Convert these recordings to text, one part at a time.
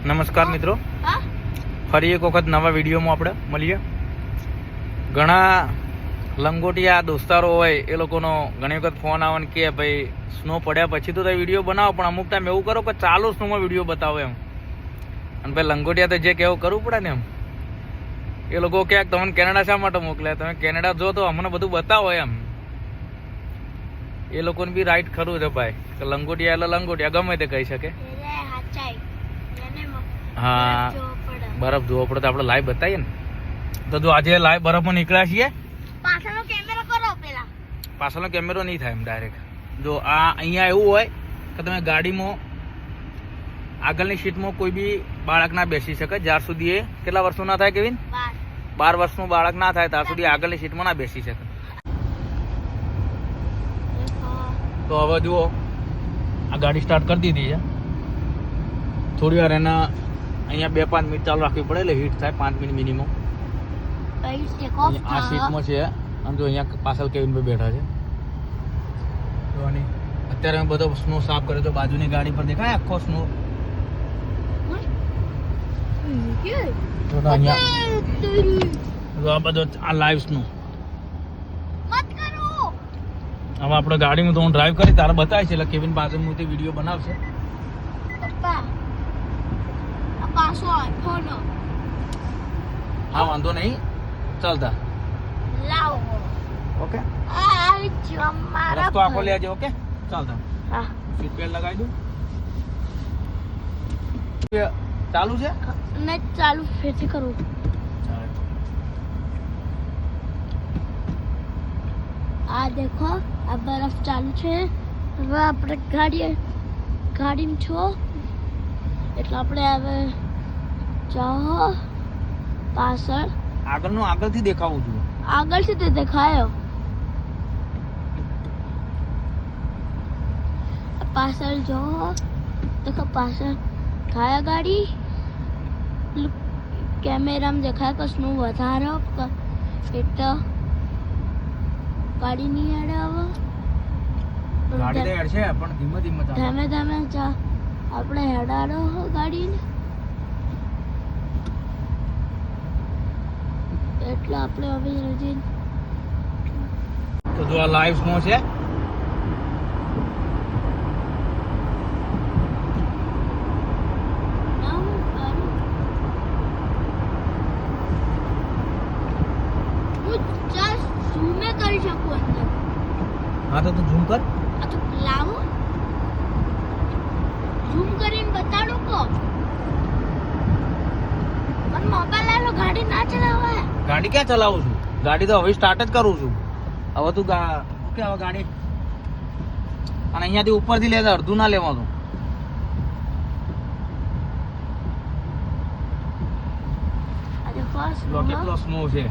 નમસ્કાર મિત્રો, ફરી એક વખત નવા વિડીયોમાં આપણે મળીએ. ઘણા લંગોટિયા દોસ્તારો હોય એ લોકોનો ઘણી વખત ફોન આવે ને કે ભાઈ સ્નો પડ્યા પછી તો વિડીયો બનાવો, પણ અમુક ટાઈમ એવું કરો કે ચાલુ સ્નોમાં વિડીયો બતાવો એમ. અને ભાઈ લંગોટિયા તો જે કહેવું કરવું પડે ને એમ. એ લોકો ક્યાંક તમને કેનેડા શા માટે મોકલ્યા, તમે કેનેડા જો તો અમને બધું બતાવો એમ. એ લોકોને બી રાઈટ ખરું છે ભાઈ કે લંગોટિયા એટલે લંગોટિયા ગમે તે કહી શકે. હા, બરફ જોવો પડે તો આપણે લાઈવ બતાવીએ ને. તો જો આજે લાઈવ બરફમાં નીકળ્યા છીએ. પાછળનો કેમેરો કરો પેલા. પાછળનો કેમેરો નહીં થાય એમ ડાયરેક્ટ. જો આ અહીંયા એવું હોય કે તમે ગાડીમાં આગળની સીટમાં કોઈ બી બાળક ના બેસી શકે જ્યાર સુધી એ કેટલા વર્ષનું ના થાય કેવિન? 12 વર્ષનું બાળક ના થાય ત્યાં સુધી આગળની સીટમાં ના બેસી શકે. તો હવે જુઓ, આ ગાડી સ્ટાર્ટ કરી દીધી છે. થોડી વાર એના અહીંયા 2-5 મિનિટ ચાલુ રાખવી પડે એટલે હીટ થાય 5 મિનિટ મિનિમમ. આ સીટમાં છે અને જો અહીંયા પાછળ કેવિન પર બેઠા છે. જોવાની અત્યારે અમે બધો સ્નો સાફ કર્યો તો બાજુની ગાડી પર દેખાય આખો સ્નો. અહીંયા આ બધો આ લાઈવ સ્નો. હવે આપણે ગાડીમાં તો હું ડ્રાઈવ કરી તારે બતાવીશ એટલે કેવિન બાજુમાંથી વિડીયો બનાવશે. હા, વાંધો નહીં, ચાલતા. ઓકે, રસ્તો આખો લેજે. ઓકે, ચાલતા. સીટ બેલ્ટ લગાવી દઉં. ચાલુ છે ને ચાલુ ફેરથી કરું. આ દેખો, આ બરફ ચાલુ છે. હવે આપણે ગાડીમાં છો એટલે આપણે હવે જાઓ પાછળ. આગળનું આગળથી દેખાવું જોઈએ. આગળથી તે દેખાયો. પાછળ જાઓ, દેખો પાછળ ખાયા ગાડી. કેમેરામાં દેખાય કે સ્નો વધારો એટલે ગાડી નહીં અડે. હવે ગાડી તો હેડ છે પણ ધીમે ધીમે ચાલે. ધીમે ધીમે આપણે હેડાડો ગાડીને એટલે આપણે હવે રજી. તો જો આ લાઈવ સ્નો છે. હા, તો તું ઝૂમ કર. આ તો લાવો ઝૂમ કરીને બતાડો કો. પણ મોબાઈલ આલો, ગાડી ના ચલાવાય. ગાડી ક્યાં ચલાવું છું? ગાડી તો હવે સ્ટાર્ટ જ કરું છું. હવે તું ઓકે, હવે ગાડી અને અહીંયાથી ઉપરથી લેતા અડધું ના લેવાનું. આજે ફર્સ્ટ કેટલો સ્નો છે.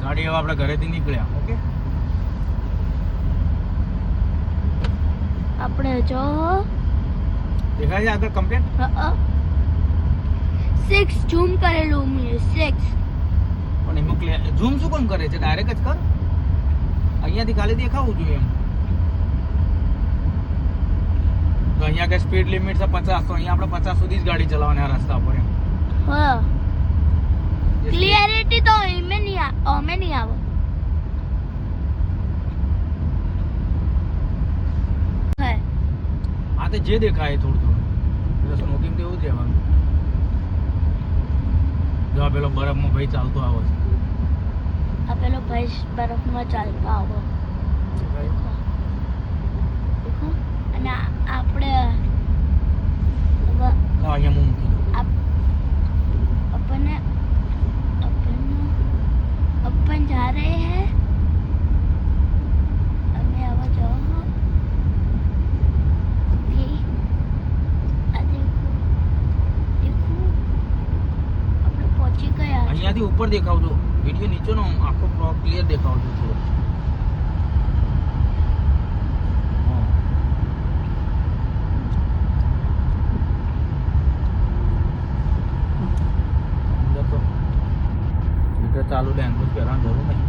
ગાડી હવે આપણે ઘરેથી નીકળ્યા. ઓકે, આપણે જો દેખાય છે આગળ કમ્પ્લીટ. 6 ઝૂમ કરેલું મેં 6. પણ એમાં ઝૂમ શું કોણ કરે છે? ડાયરેક્ટ જ કર. અહીંયાથી ખાલી દેખાવું જોઈએ એમ. તો અહીંયા કે સ્પીડ લિમિટ છે 50, તો અહીંયા આપણે 50 સુધી જ ગાડી ચલાવવાની આ રસ્તા પર એમ. હા, ક્લિયરિટી તો અમે નહીં આવે. હા, તો જે દેખાય થોડું સ્મોકિંગ તો એવું જ રહેવાનું. જો આ પેલો બરફમાં ભાઈ ચાલતો આવે છે. આ પેલો ભાઈ બરફમાં ચાલતો આવો. અને આપણે અહીંયા હું મૂકી દઉં. अपन जा रहे हैं. हमें आवा जाओ भी. देखो આપણે પહોંચી ગયા. અહીંયાથી ઉપર દેખાવજો. વિડીયો નીચેનો આખો ક્લિયર દેખાવજો થોડો. ચાલુ લેંગ્વેજ પહેરવાની જરૂર નહીં.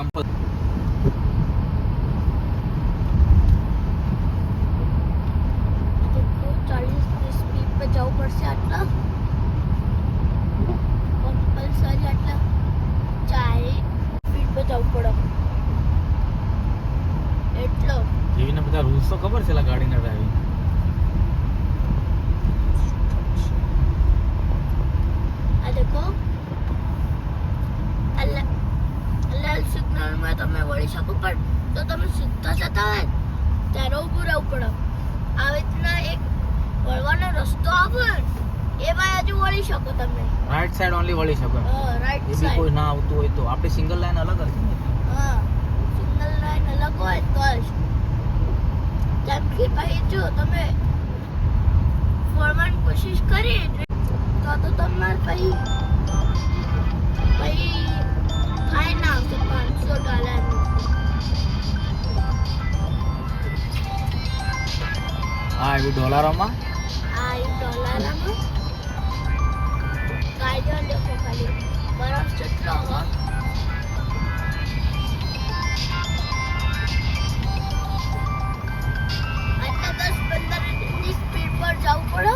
કમ્પલ देखो 40 की स्पीड पे जવું પડશે આટલા કમ્પલસરી આટલા 40 સ્પીડ पे જવું પડે એટલો જેવીને બધા રૂલ્સ તો ખબર છે ગાડીના ડ્રાઇવિંગ. આ દેખો લાલ સિગ્નલ માં તમે વળી શકો પણ જો તમે સીધા જતા હોય ત્યારે ઊભું રહેવું પડે. આવી રીતના એક વળવાનો રસ્તો આવે એ બાજુ વળી શકો તમે. રાઈટ સાઈડ ઓનલી વળી શકો. રાઈટ એ બી સાઈડ. કોઈ ના આવતું હોય તો આપણે સિંગલ લાઈન અલગ હશે ને. હા સિગ્નલ લાઈન અલગ હોય તો જ જેમ કે ભાઈ જો તમે ફોરવાની કોશિશ કરી તો તમારે ભાઈ ફાઈન આવશે $500. હા એવી ડોલરોમાં આ $1 ગાડીઓ દેખો ખાલી બરફ જેટલો હોય. આટલા 10-15 ની સ્પીડ પર જવું પડે.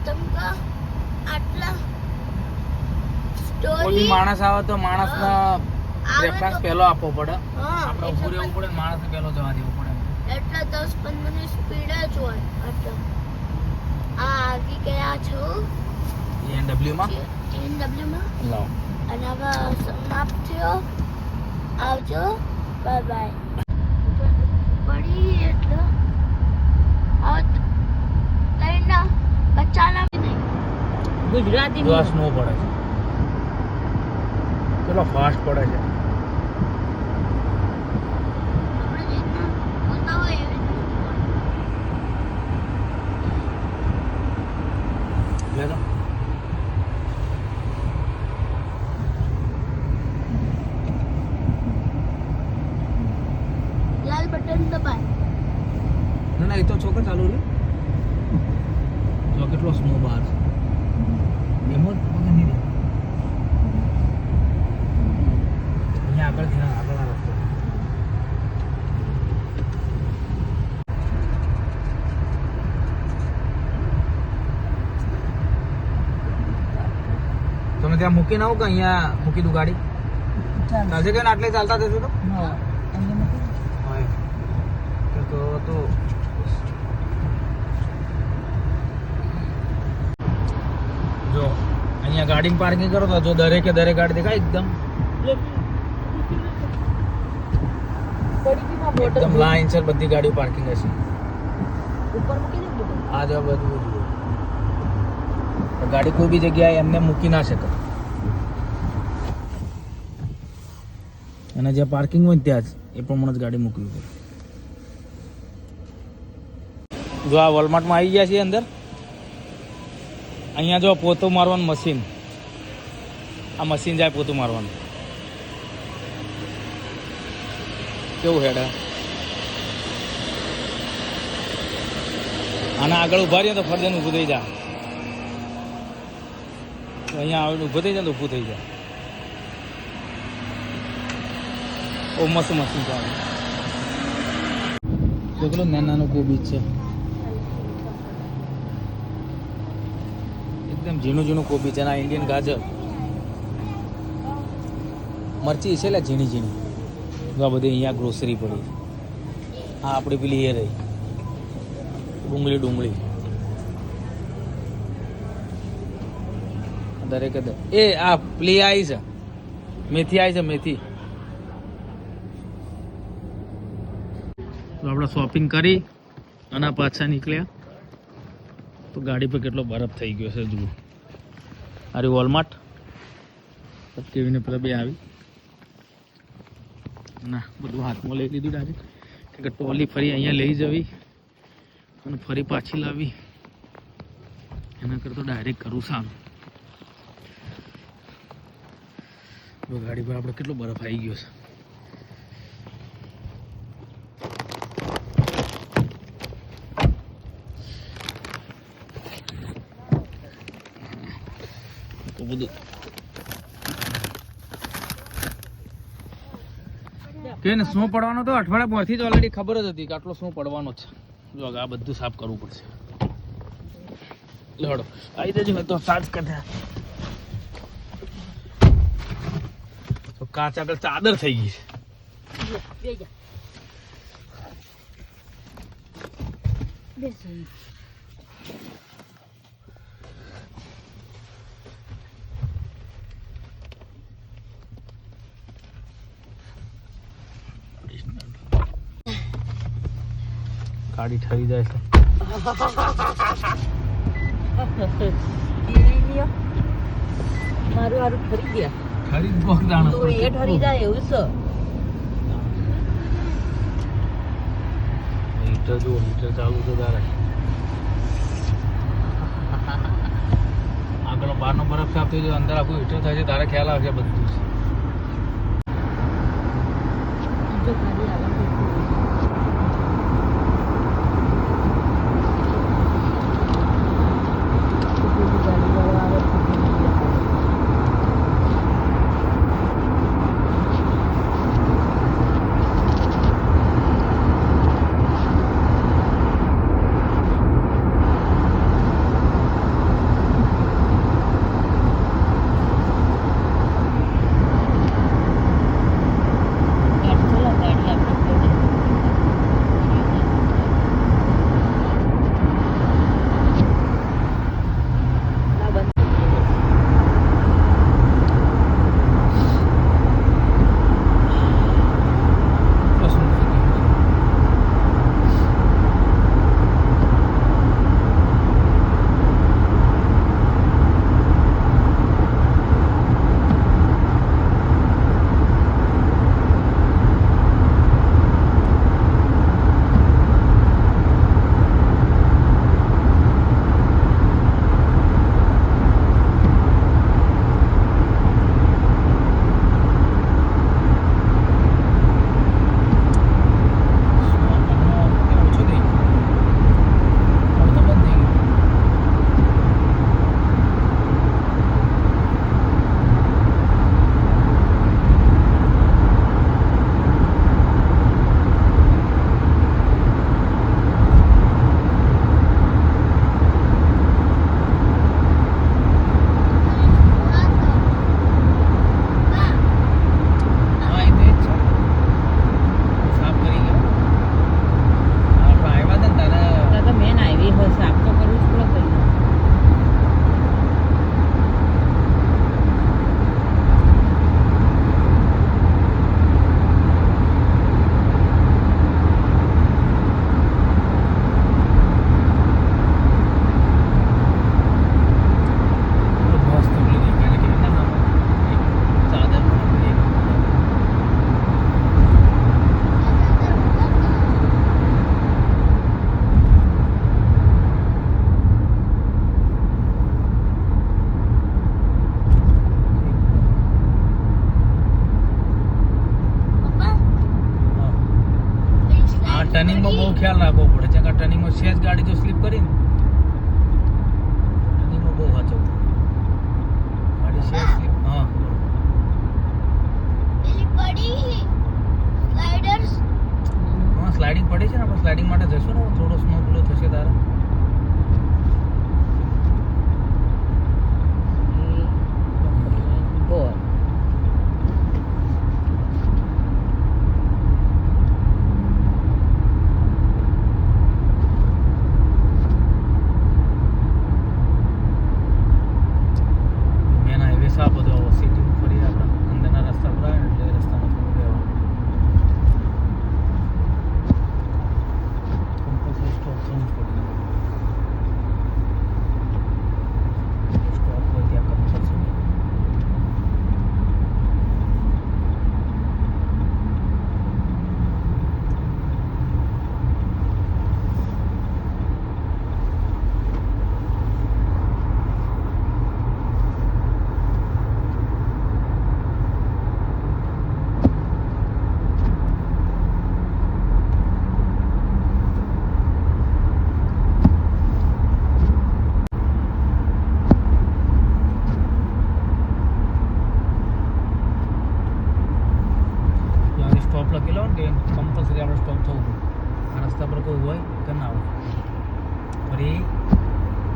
તમને આટલા કોઈ બી સ્ટોરી માણસ આવે તો માણસને રેફરન્સ પહેલો આપવો પડે. હા આપણે ઊભું રહેવું પડે ને માણસને પહેલો જવા દેવું પડે. એટલે 10-15 ની સ્પીડ જ હોય. આટલા આ આગી ગયા છો BMW માં BMW માં લાવ. અને હવે સમાપ્ત થયો. આવજો બાય બાય. પડી એટલે હવે લઈને બચ્ચાના નહીં ગુજરાતી જો આ સ્નો પડે છે કેટલો ફાસ્ટ પડે છે. આપણે જેટલું બોલતા હોય એવી લે તો લાલ બટન દબાય. ના ના એ તો છોકર ચાલુ રે જો કેટલો સ્નો બહાર છે એમ જ પગ નહીં દે. અહીંયા આગળથી આગળના રસ્તો તમે ત્યાં મૂકીને આવો કે અહીંયા મૂકી દઉં ગાડી ચાલશે કે આટલે ચાલતા જશે તો તો જો અહીંયા ગાડીની પાર્કિંગ કરો તો જો દરેકે દરેક ગાડી દેખાય એકદમ એકદમ લાઈન સર બધી ગાડીઓ પાર્કિંગ હશે. ઉપર મૂકી દે આ જો બધું તો ગાડી કોઈ બી જગ્યાએ એમને મૂકી ના શકે અને જે પાર્કિંગ હોય ને ત્યાં જ એ પ્રમાણે જ ગાડી મૂકવી પડે. જો આ વોલમાર્ટમાં આવી ગયા છીએ અંદર. અહીંયા જો પોતું મારવાનું મશીન આ મશીન જાય પોતું મારવાનું કેવું હેડ આના આગળ ઉભા રહીએ તો ફરજન ઊભું થઈ જાય. અહીંયા આવીને ઊભું થઈ જાય તો ઊભું થઈ જાય. ઓ મસ્ત મશીન ચાલે. તો પેલું નાનું કોબીજ છે એકદમ ઝીણું ઝીણું કોબી છે. આ ઇન્ડિયન ગાજર મરચી છે લે ઝીણી ઝીણી. આ બધી અહીંયા ગ્રોસરી પડી. હા આપણી પેલી એ રહી ડુંગળી દરેકે એ આ પેલી આવી છે મેથી આવી છે મેથી. તો આપણે શોપિંગ કરી અને પાછા નીકળ્યા તો ગાડી પર કેટલો બરફ થઈ ગયો છે જુઓ. અરે વોલમાર્ટ કેવીને પેલા બે આવી ના બધું હાથમાં લઈ લીધું ડાયરેક્ટ કે ટ્રોલી ફરી અહીંયા લઈ જવી અને ફરી પાછી લાવી એના કરતાં ડાયરેક્ટ કરવું સારું. ગાડી પર આપણે કેટલો બરફ આવી ગયો છે. તો બધું કે ને સ્નો પડવાનો તો અઠવાડિયા પરથી જ ઓલરેડી ખબર જ હતી કે આટલો સ્નો પડવાનો છે. જો આ બધું સાફ કરવું પડશે. લડો આવી જજો તો સાફ કરે તો કાચ આગળ ચાદર થઈ ગઈ છે. ગાડી ઠરી જાય છે. મારું હારું ઠરી ગયા. ઠરી જ બહુ દાણો તો એ ઠરી જાય એવું છે. હીટર જો હીટર ચાલુ છે તારે આગળ બહારનો બરફ સાફ થઈ જાય અંદર આખું હીટર થાય છે તારે ખ્યાલ આવશે બધું. જો ખાલી આગળ ટર્નિંગમાં બહુ ખ્યાલ રાખવો પડે છે કે ટર્નિંગમાં સેજ ગાડી જો સ્લીપ કરી ને ટર્નિંગમાં બહુ વાંચવું ગાડી સેજ સ્લીપ. હા પેલી પડી સ્લાઇડર્સ હા સ્લાઇડિંગ પડી છે ને આપણે સ્લાઇડિંગ માટે જશું ને થોડો સ્નો પેલો થશે તારે. બોલ મેન હાઈવે સાફ હતો લખેલો ને કે કમ્પલસરી આપણે સ્ટોપ થવું પડે. આ રસ્તા પર કોઈ હોય કે ના હોય, ફરી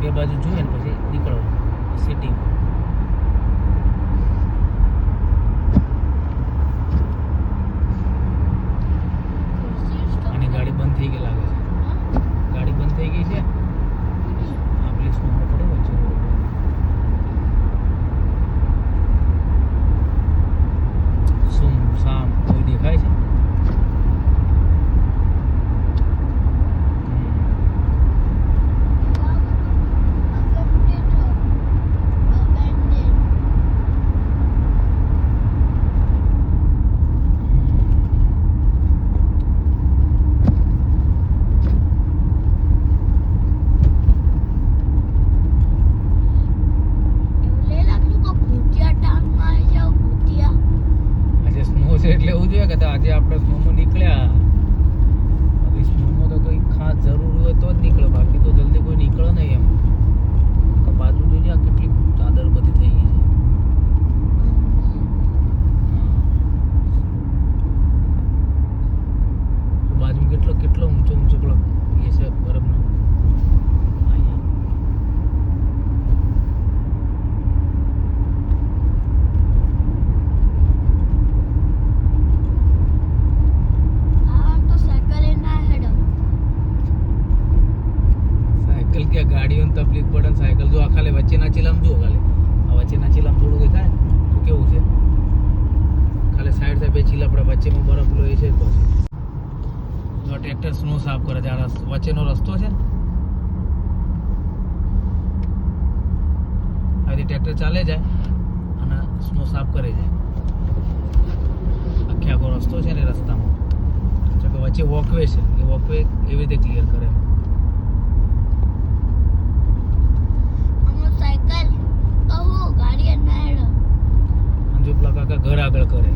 બે બાજુ જોઈએ ને પછી નીકળવાનું સિટીમાં. અને ગાડી બંધ થઈ ગઈ લાગે છે. ગાડી બંધ થઈ ગઈ છે. આ પેલી સ્નો પડે વચ્ચે. સુમ સામ કોઈ દેખાય છે? આજે સ્નો છે એટલે એવું જોઈએ કે આજે આપણે સ્નોમાં નીકળ્યા. બાકી સ્નોમાં તો કોઈ ખાસ જરૂર હોય તો જ નીકળે, બાકી તો જલ્દી કોઈ નીકળે નહીં એમ. તો બાજુ જોઈએ આ કેટલી ચાદર બધી થઈ ગઈ છે. બાજુ કેટલો કેટલો ઊંચો ઊંચો પેલો એ છે બરફનો. અહીંયા સાયકલ કે ગાડીઓને તકલીફ પડે ને સાયકલ જો આ ખાલી વચ્ચેના ચીલામ જુઓ, ખાલી આ વચ્ચેના ચીલામ થોડું દેખાય તો કેવું છે, ખાલી સાઈડ સાઈડ બે ચીલા પડે, વચ્ચેમાં બરફ લો એ છે. તો જો આ ટ્રેક્ટર સ્નો સાફ કરે છે. આ વચ્ચેનો રસ્તો છે ને, આથી ટ્રેક્ટર ચાલે જાય અને સ્નો સાફ કરે જાય. આખે આખો રસ્તો છે ને રસ્તામાં જો કે વચ્ચે વોકવે છે, એ વોકવે એવી રીતે ક્લિયર કરે. અને જો પેલા કાકા ઘર આગળ કરે